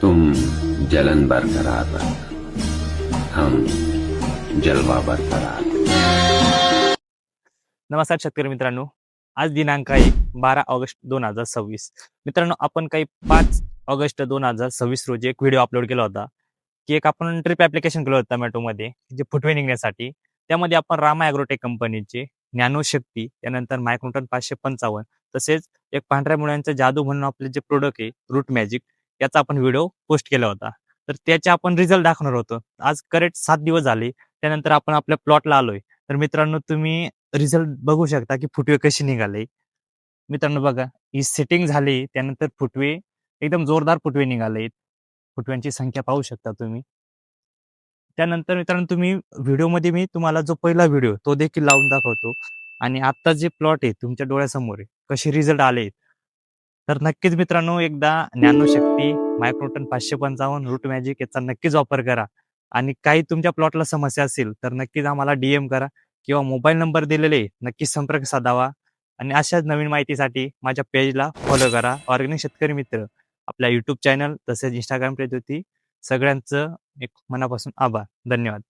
तुम जलन बरकरार रखना, हम जलवा बरकरार। नमस्कार शेतकरी मित्रांनो, आज दिनांक आहे 12 ऑगस्ट 2026। मित्रांनो, आपण काही 5 ऑगस्ट 2026 रोजी एक व्हिडिओ अपलोड केला होता की एक आपण ट्रिप ॲप्लिकेशन केलं होतं टोमॅटोमध्ये जे फुटवे निघण्यासाठी। त्यामध्ये आपण रामा ॲग्रोटेक कंपनीचे नॅनो शक्ती, त्यानंतर मायक्रोटन 555, तसेच एक पांढऱ्या मुळ्यांचा जादू म्हणून आपले जे प्रोडक्ट आहे रूट मॅजिक, याचा आपण व्हिडिओ पोस्ट केला होता। तर त्याचे आपण रिझल्ट दाखवणार होतो। आज करेक्ट 7 दिवस झाले, त्यानंतर आपण आपल्या प्लॉटला आलोय। तर मित्रांनो, तुम्ही रिझल्ट बघू शकता की फुटवे कसे निघाले। मित्रांनो बघा, ही सेटिंग झाली, त्यानंतर फुटवे एकदम जोरदार फुटवे निघाले। फुटव्यांची संख्या पाहू शकता तुम्ही। त्यानंतर मित्रांनो, तुम्ही व्हिडिओमध्ये मी तुम्हाला जो पहिला व्हिडिओ तो देखील लावून दाखवतो आणि आता जे प्लॉट आहे तुमच्या डोळ्यासमोर आहे, कसे रिझल्ट आले। तर नक्कीच मित्रांनो, एकदा नॅनो शक्ती, मायक्रोटन 555, रूट मॅजिक याचा नक्कीच वापर करा। आणि काही तुमच्या प्लॉटला समस्या असेल तर नक्कीच आम्हाला DM करा किंवा मोबाईल नंबर दिलेले नक्कीच संपर्क साधावा। आणि अशाच नवीन माहितीसाठी माझ्या पेजला फॉलो करा, ऑर्गॅनिक शेतकरी मित्र। आपल्या यूट्यूब चॅनल तसेच इंस्टाग्राम पेज होती। सगळ्यांचं एक मनापासून आभार, धन्यवाद।